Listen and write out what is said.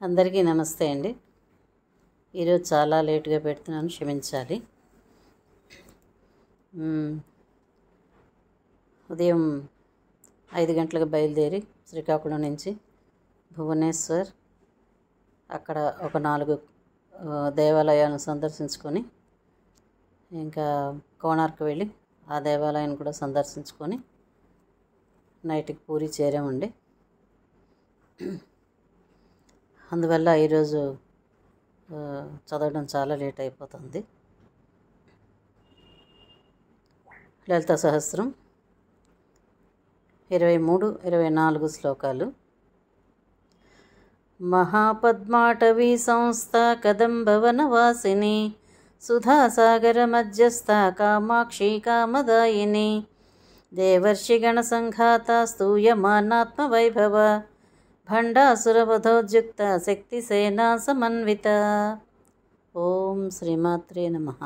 అందరికీ నమస్తే అండి. ఈరోజు చాలా లేటుగా పెడుతున్నాను, క్షమించాలి. ఉదయం 5 గంటలకు బయలుదేరి శ్రీకాకుళం నుంచి భువనేశ్వర్, అక్కడ ఒక 4 దేవాలయాలను సందర్శించుకొని ఇంకా కోణార్క్ వెళ్ళి ఆ దేవాలయాన్ని కూడా సందర్శించుకొని నైట్కి పూరి చేరామండి. అందువల్ల ఈరోజు చదవడం చాలా లేట్ అయిపోతుంది. లలితా సహస్రం 23-24 శ్లోకాలు. మహాపద్మాటవీ సంస్థ కదంబవనవాసిని సుధాసాగర మధ్యస్థ కామాక్షి కామదాయిని దేవర్షిగణ సంఘాత స్తూయమానాత్మవైభవ భండాసురవధోద్యుక్త శక్తిసేనా సమన్విత. ఓం శ్రీమాత్రే నమః.